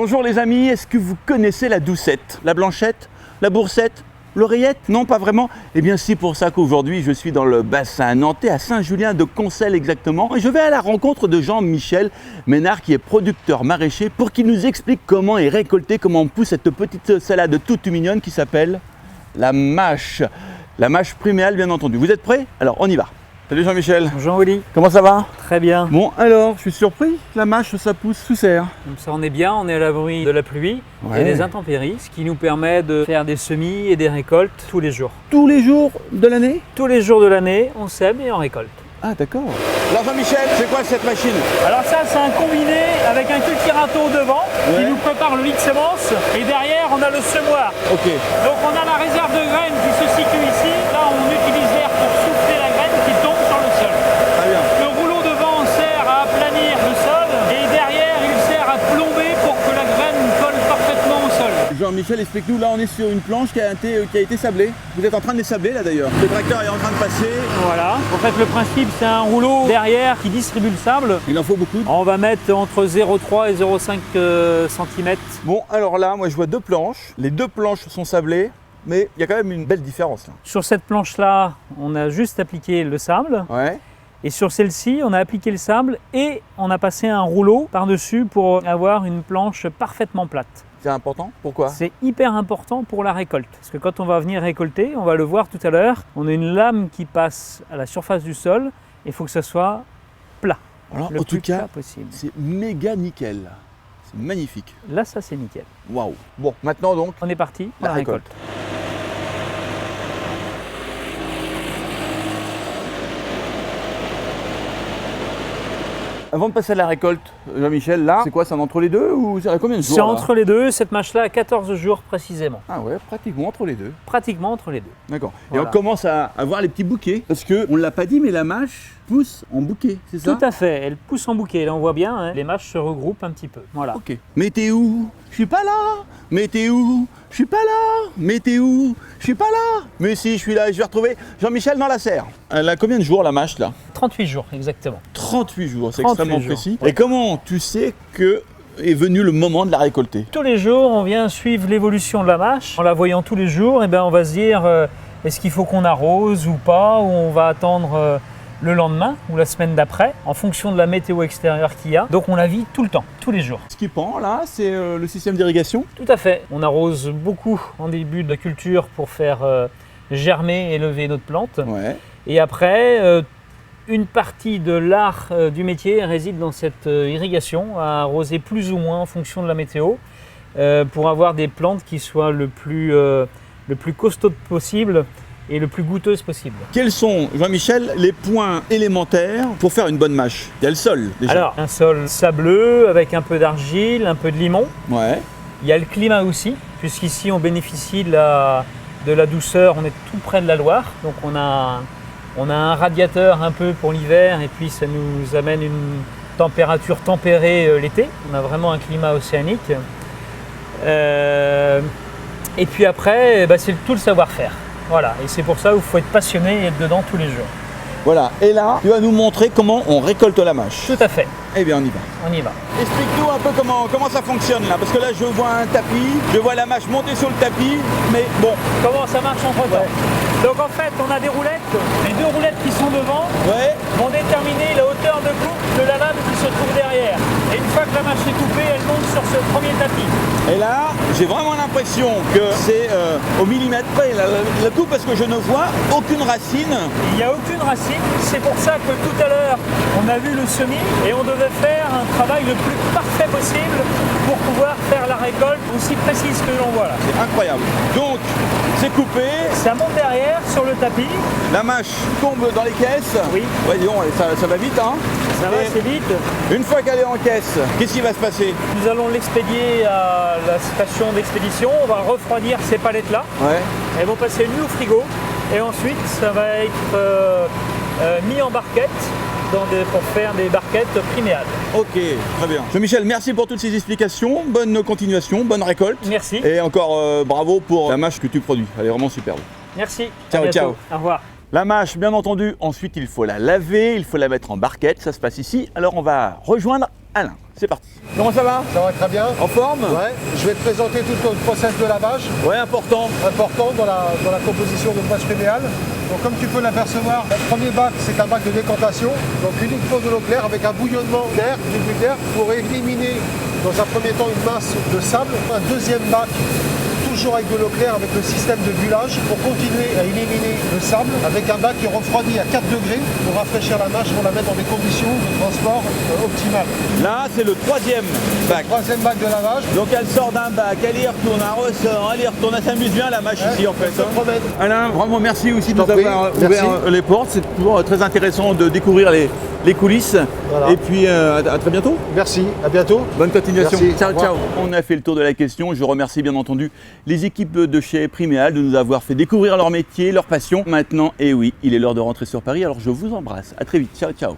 Bonjour les amis, est-ce que vous connaissez la doucette, la blanchette, la boursette, l'oreillette? Non, pas vraiment? Eh bien c'est pour ça qu'aujourd'hui je suis dans le bassin nantais, à Saint-Julien-de-Concelles exactement, et je vais à la rencontre de Jean-Michel Ménard qui est producteur maraîcher pour qu'il nous explique comment est récolté, comment on pousse cette petite salade toute mignonne qui s'appelle la mâche. La mâche priméale bien entendu. Vous êtes prêts? Alors on y va. Salut Jean-Michel. Bonjour Willy. Comment ça va? Très bien. Bon alors, je suis surpris, la mâche ça pousse sous serre. Comme ça on est bien, on est à l'abri de la pluie et des intempéries, ce qui nous permet de faire des semis et des récoltes tous les jours. Tous les jours de l'année? Tous les jours de l'année, on sème et on récolte. Ah d'accord. Alors Jean-Michel, c'est quoi cette machine? Alors ça c'est un combiné avec un cultirato devant qui nous prépare le lit de semence et derrière on a le semoir. Ok. Donc on a la réserve de graines qui se situe ici. Là on utilise l'air pour souffler la graine qui tombe sur le sol. Très bien. Le rouleau devant sert à aplanir le sol et derrière il sert à plomber pour que la graine colle parfaitement au sol. Jean-Michel, explique-nous, là on est sur une planche qui a été sablée. Vous êtes en train de les sabler là d'ailleurs. Le tracteur est en train de passer. Voilà. En fait le principe c'est un rouleau derrière qui distribue le sable. Il en faut beaucoup. On va mettre entre 0,3 et 0,5 cm. Bon alors là, moi je vois deux planches. Les deux planches sont sablées, mais il y a quand même une belle différence là. Sur cette planche-là, on a juste appliqué le sable. Ouais. Et sur celle-ci, on a appliqué le sable et on a passé un rouleau par-dessus pour avoir une planche parfaitement plate. C'est important? Pourquoi? C'est hyper important pour la récolte. Parce que quand on va venir récolter, on va le voir tout à l'heure, on a une lame qui passe à la surface du sol. Il faut que ce soit plat. Alors le en plus tout cas, plat possible. c'est méga nickel. C'est magnifique. Là, ça c'est nickel. Waouh. Bon, maintenant donc, On est parti pour la la récolte. Avant de passer à la récolte, Jean-Michel, là, c'est quoi? C'est entre les deux ou c'est à combien de jours? C'est là entre les deux, cette mâche-là a 14 jours précisément. Ah ouais, pratiquement entre les deux. Pratiquement entre les deux. D'accord. Voilà. Et on commence à voir les petits bouquets. Parce qu'on ne l'a pas dit, mais la mâche pousse en bouquet, c'est ça? Tout à fait, elle pousse en bouquet. Là on voit bien, hein, les mâches se regroupent un petit peu. Voilà. Ok. Mais t'es où? Je suis pas là. Mais t'es où? Je suis pas là. Mais t'es où? Je suis pas là. Mais si, je suis là et je vais retrouver Jean-Michel dans la serre. Elle a combien de jours la mâche là? 38 jours exactement. 38 jours, c'est 38 extrêmement jours. précis. Et comment tu sais que est venu le moment de la récolter? Tous les jours, on vient suivre l'évolution de la mâche. En la voyant tous les jours, on va se dire est-ce qu'il faut qu'on arrose ou pas, ou on va attendre le lendemain ou la semaine d'après, en fonction de la météo extérieure qu'il y a. Donc on la vit tout le temps, tous les jours. Ce qui pend là, c'est le système d'irrigation? Tout à fait. On arrose beaucoup en début de la culture pour faire germer et lever notre plante. Ouais. Et après, une partie de l'art du métier réside dans cette irrigation, à arroser plus ou moins en fonction de la météo, pour avoir des plantes qui soient le plus costaud possible et le plus goûteuse possible. Quels sont, Jean-Michel, les points élémentaires pour faire une bonne mâche? Il y a le sol déjà. Alors, un sol sableux avec un peu d'argile, un peu de limon. Ouais. Il y a le climat aussi, puisqu'ici on bénéficie de la douceur, on est tout près de la Loire, donc on a un radiateur un peu pour l'hiver et puis ça nous amène une température tempérée l'été. On a vraiment un climat océanique. Et puis après, c'est tout le savoir-faire. Voilà, et c'est pour ça qu'il faut être passionné et être dedans tous les jours. Voilà, et là, tu vas nous montrer comment on récolte la mâche. Tout à fait, Eh bien, on y va. on y va. Explique-nous un peu comment ça fonctionne là, parce que là, je vois un tapis, je vois la mâche monter sur le tapis, mais bon. Comment ça marche entre temps? Donc en fait, on a des roulettes. Les deux roulettes qui sont devant Ouais. vont déterminer la hauteur de coupe de la lame qui se trouve derrière. Et une fois que la mâche est coupée, elle monte sur ce premier tapis. Et là, j'ai vraiment l'impression que c'est au millimètre près la coupe, parce que je ne vois aucune racine. Il n'y a aucune racine. C'est pour ça que tout à l'heure, on a vu le semis et on devait faire un travail le plus parfait possible pour pouvoir faire la récolte aussi précise que l'on voit là. C'est incroyable. Donc, c'est coupé, Ça monte derrière sur le tapis. la mâche tombe dans les caisses. Oui. Ouais, dis donc, ça va vite, hein. Ça va Et assez vite. une fois qu'elle est en caisse, qu'est-ce qui va se passer? Nous allons l'expédier à la station d'expédition. On va refroidir ces palettes-là. Ouais. Elles vont passer une nuit au frigo. Et ensuite, ça va être mis en barquette pour faire des barquettes priméales. Ok, très bien. Jean-Michel, merci pour toutes ces explications. Bonne continuation, bonne récolte. Merci. Et encore bravo pour la mâche que tu produis. Elle est vraiment superbe. Merci. Ciao, À bientôt. ciao. Au revoir. La mâche, bien entendu, ensuite il faut la laver, il faut la mettre en barquette, ça se passe ici. Alors on va rejoindre Alain. c'est parti. Comment ça va? Ça va très bien. En forme? Ouais. Je vais te présenter tout le process de lavage, Ouais, important. important dans la composition de pâte fluméale. Donc comme tu peux l'apercevoir, le premier bac c'est un bac de décantation, donc uniquement de l'eau claire avec un bouillonnement d'air, du but d'air, pour éliminer dans un premier temps une masse de sable. Un deuxième bac, toujours avec de l'eau claire, avec le système de bullage, pour continuer à éliminer le sable, avec un bac qui refroidit à 4 degrés pour rafraîchir la mâche, pour la mettre dans des conditions de transport optimales. Là, c'est le troisième bac. Troisième bac de lavage. Donc elle sort d'un bac, elle y retourne, elle ressort, elle y retourne, elle s'amuse bien la mâche ici en fait. Elle se promène. Alain, vraiment merci aussi de Je nous t'en prie, avoir merci. ouvert les portes. C'est toujours très intéressant de découvrir les coulisses. Voilà. Et puis à très bientôt. Merci, à bientôt. Bonne continuation. Merci. Ciao, Au revoir. ciao. On a fait le tour de la question. Je remercie bien entendu les équipes de chez Priméal de nous avoir fait découvrir leur métier, leur passion. Maintenant, et oui, il est l'heure de rentrer sur Paris. Alors je vous embrasse. À très vite. Ciao, ciao.